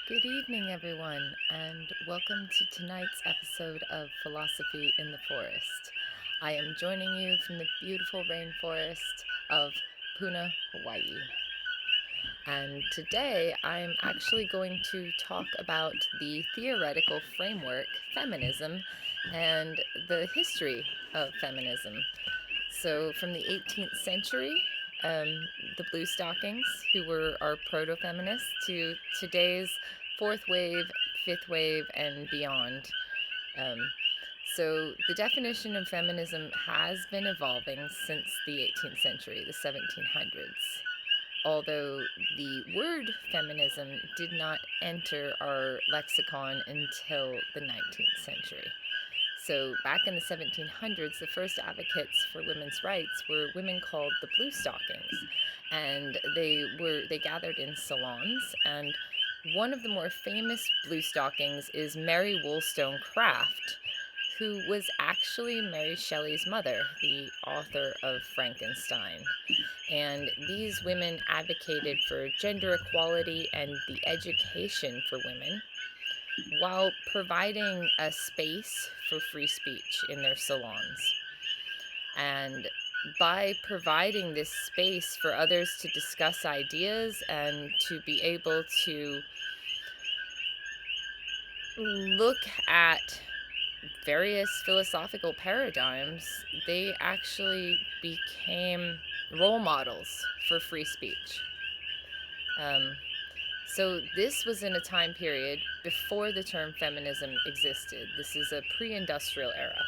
Good evening, everyone, and welcome to tonight's episode of Philosophy in the Forest. I am joining you from the beautiful rainforest of Puna, Hawaii. And today I'm actually going to talk about the theoretical framework, feminism, and the history of feminism. So, from the 18th century, the Bluestockings, who were our proto feminists, to today's fourth wave, fifth wave, and beyond. Um, so, the definition of feminism has been evolving since the 18th century, the 1700s. Although the word feminism did not enter our lexicon until the 19th century. So back in the 1700s, the first advocates for women's rights were women called the Bluestockings, and they gathered in salons. And one of the more famous Bluestockings is Mary Wollstonecraft, who was actually Mary Shelley's mother, the author of Frankenstein. And these women advocated for gender equality and the education for women, while providing a space for free speech in their salons. And by providing this space for others to discuss ideas and to be able to look at various philosophical paradigms, they actually became role models for free speech. So this was in a time period before the term feminism existed. This is a pre-industrial era.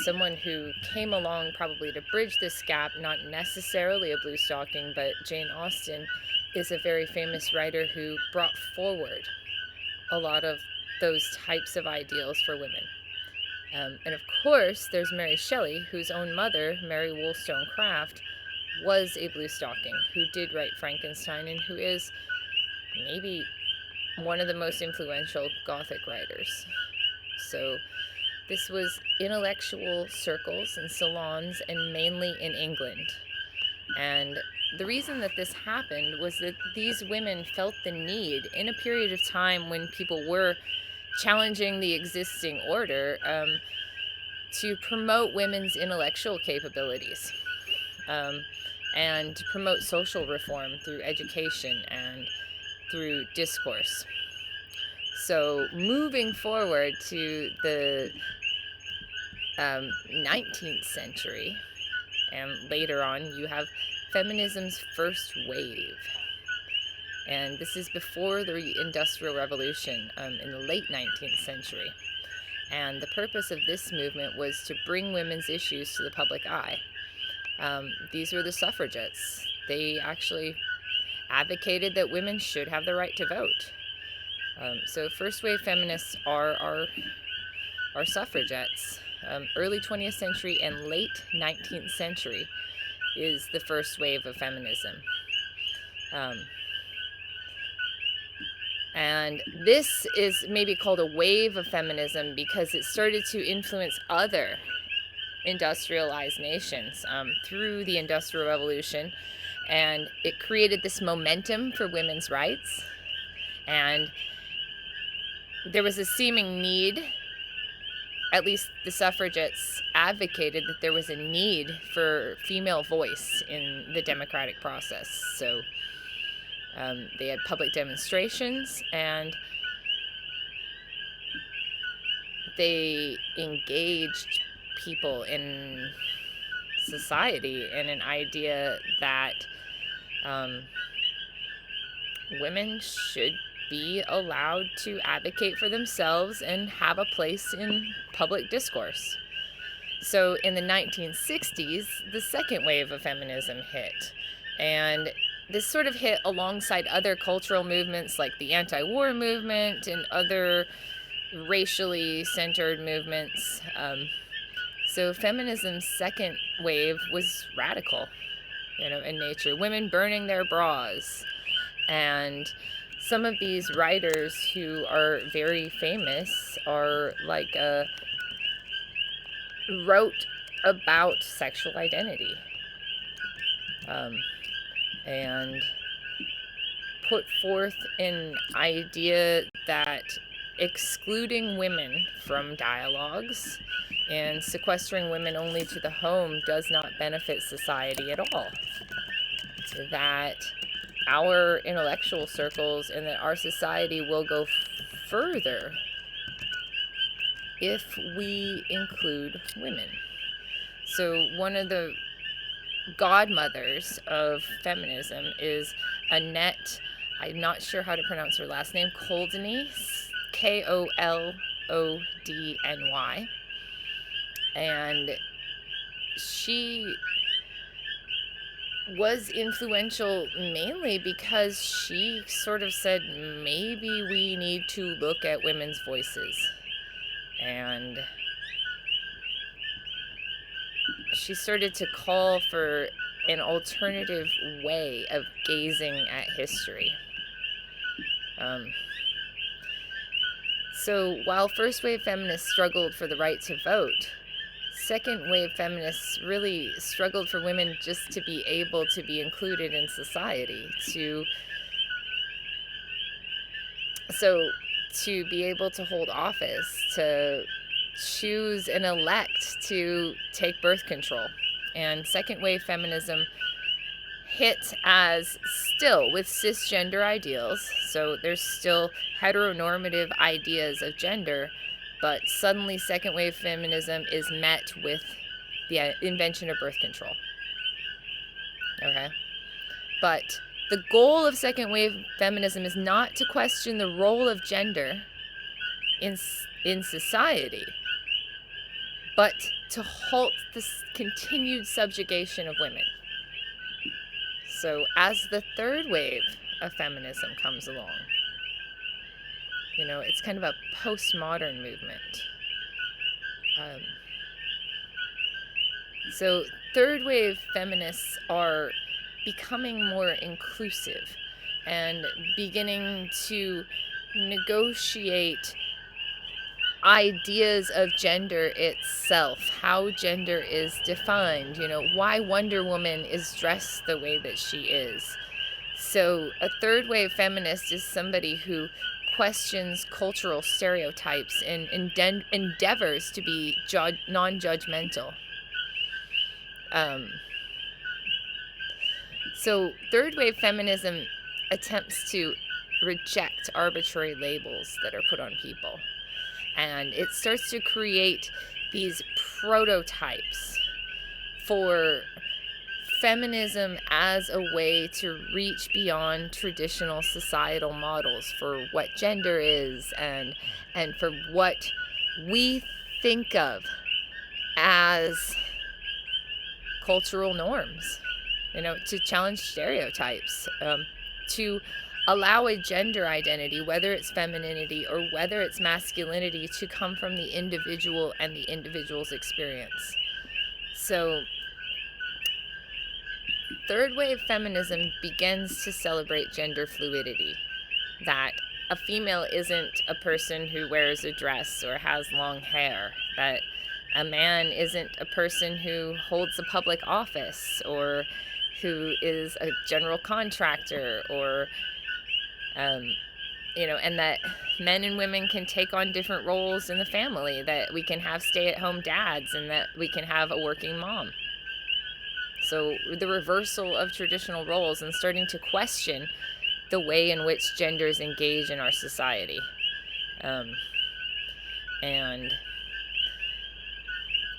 Someone who came along probably to bridge this gap, not necessarily a Bluestocking, but Jane Austen is a very famous writer who brought forward a lot of those types of ideals for women. And of course, there's Mary Shelley, whose own mother, Mary Wollstonecraft, was a Bluestocking, who did write Frankenstein and who is maybe one of the most influential Gothic writers. So this was intellectual circles and salons, and mainly in England. And the reason that this happened was that these women felt the need, in a period of time when people were challenging the existing order, to promote women's intellectual capabilities, and to promote social reform through education and through discourse. So moving forward to the 19th century, and later on, you have feminism's first wave. And this is before the Industrial Revolution, in the late 19th century. And the purpose of this movement was to bring women's issues to the public eye. These were the suffragettes. They actually advocated that women should have the right to vote. So first wave feminists are our suffragettes. Early 20th century and late 19th century is the first wave of feminism. And this is maybe called a wave of feminism because it started to influence other industrialized nations through the Industrial Revolution. And it created this momentum for women's rights. And there was a seeming need, at least the suffragettes advocated that there was a need for female voice in the democratic process. So they had public demonstrations, and they engaged people in society in an idea that women should be allowed to advocate for themselves and have a place in public discourse. So in the 1960s, the second wave of feminism hit. And this sort of hit alongside other cultural movements like the anti-war movement and other racially centered movements. So feminism's second wave was radical, in nature. Women burning their bras. And some of these writers who are very famous are like wrote about sexual identity, and put forth an idea that excluding women from dialogues and sequestering women only to the home does not benefit society at all. That our intellectual circles and that our society will go further if we include women. So one of the godmothers of feminism is Annette, I'm not sure how to pronounce her last name, Koldny, Koldny. And she was influential mainly because she sort of said, maybe we need to look at women's voices. And she started to call for an alternative way of gazing at history. So while first wave feminists struggled for the right to vote, second wave feminists really struggled for women just to be able to be included in society, to be able to hold office, to choose and elect to take birth control. And second wave feminism hit as still with cisgender ideals, so there's still heteronormative ideas of gender, but suddenly second wave feminism is met with the invention of birth control. Okay? But the goal of second wave feminism is not to question the role of gender in society, but to halt this continued subjugation of women. So as the third wave of feminism comes along, it's kind of a postmodern movement. So third wave feminists are becoming more inclusive and beginning to negotiate ideas of gender itself, how gender is defined, why Wonder Woman is dressed the way that she is. So a third wave feminist is somebody who questions cultural stereotypes and endeavors to be non-judgmental. So third wave feminism attempts to reject arbitrary labels that are put on people. And it starts to create these prototypes for feminism as a way to reach beyond traditional societal models for what gender is and for what we think of as cultural norms, to challenge stereotypes, to allow a gender identity, whether it's femininity or whether it's masculinity, to come from the individual and the individual's experience. So third wave feminism begins to celebrate gender fluidity, that a female isn't a person who wears a dress or has long hair, that a man isn't a person who holds a public office or who is a general contractor, or and that men and women can take on different roles in the family, that we can have stay-at-home dads and that we can have a working mom. So the reversal of traditional roles and starting to question the way in which genders engage in our society. And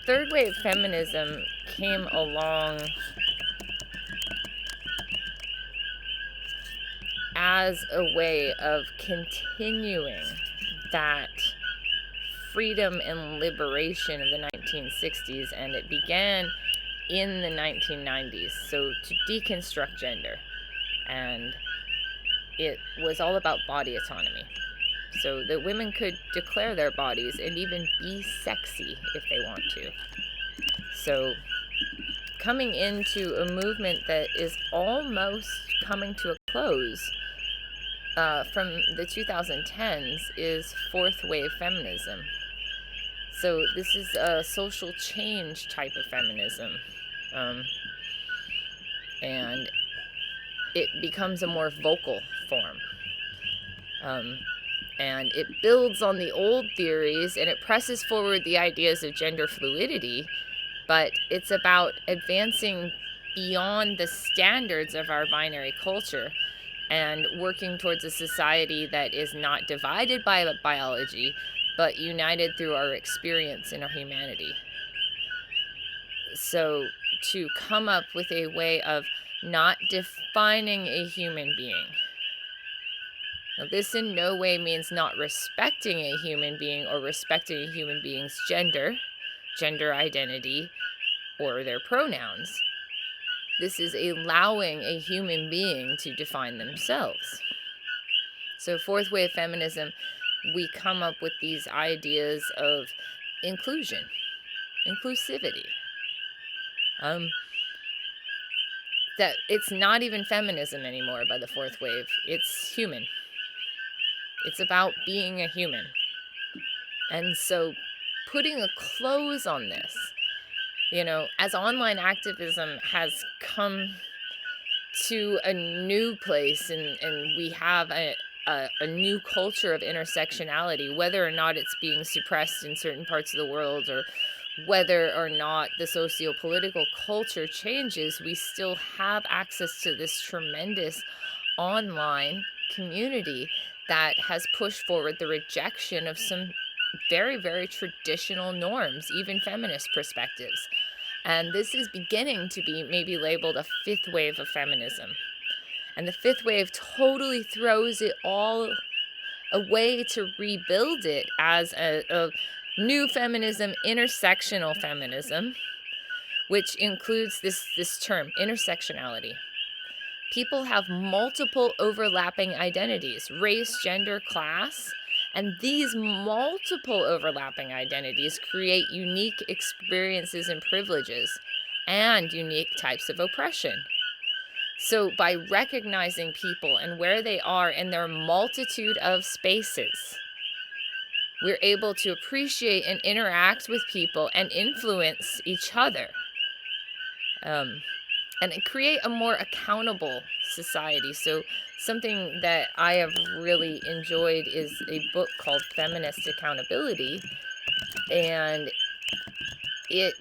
third wave feminism came along as a way of continuing that freedom and liberation of the 1960s, and it began in the 1990s, so to deconstruct gender. And it was all about body autonomy, so that women could declare their bodies and even be sexy if they want to. So coming into a movement that is almost coming to a close from the 2010s is fourth wave feminism. So this is a social change type of feminism. And it becomes a more vocal form. And it builds on the old theories, and it presses forward the ideas of gender fluidity, but it's about advancing beyond the standards of our binary culture and working towards a society that is not divided by biology, but united through our experience and our humanity. So to come up with a way of not defining a human being. Now, this in no way means not respecting a human being or respecting a human being's gender identity, or their pronouns. This is allowing a human being to define themselves. So fourth wave feminism, we come up with these ideas of inclusion, inclusivity. That it's not even feminism anymore by the fourth wave. It's human. It's about being a human. And so putting a close on this, as online activism has come to a new place, and we have a new culture of intersectionality, whether or not it's being suppressed in certain parts of the world, or whether or not the socio-political culture changes, we still have access to this tremendous online community that has pushed forward the rejection of some very, very traditional norms, even feminist perspectives. And this is beginning to be maybe labeled a fifth wave of feminism. And the fifth wave totally throws it all away to rebuild it as a new feminism, intersectional feminism, which includes this term, intersectionality. People have multiple overlapping identities, race, gender, class, and these multiple overlapping identities create unique experiences and privileges and unique types of oppression. So by recognizing people and where they are in their multitude of spaces, we're able to appreciate and interact with people and influence each other. And create a more accountable society. So something that I have really enjoyed is a book called Feminist Accountability, and it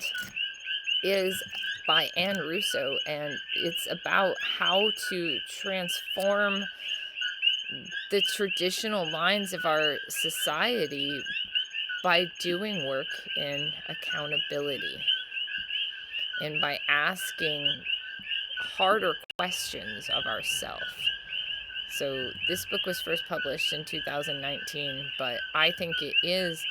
is by Anne Russo, and it's about how to transform the traditional lines of our society by doing work in accountability and by asking harder questions of ourselves. So this book was first published in 2019, but I think it is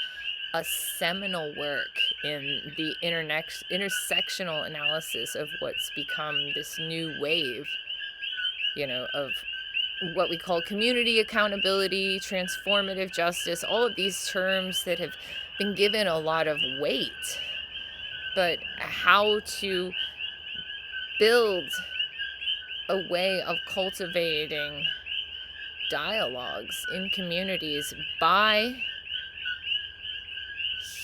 a seminal work in the intersectional analysis of what's become this new wave, of what we call community accountability, transformative justice, all of these terms that have been given a lot of weight, but how to build a way of cultivating dialogues in communities by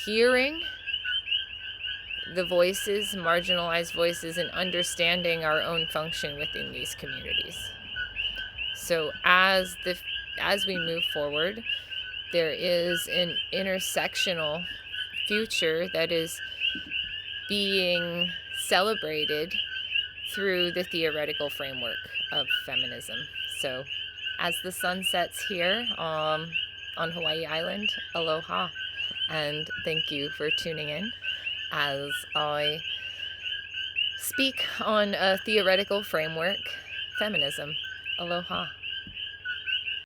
hearing the voices, marginalized voices, and understanding our own function within these communities. So as we move forward, there is an intersectional future that is being celebrated through the theoretical framework of feminism. So as the sun sets here on Hawaii Island, aloha, and thank you for tuning in as I speak on a theoretical framework, feminism. Aloha.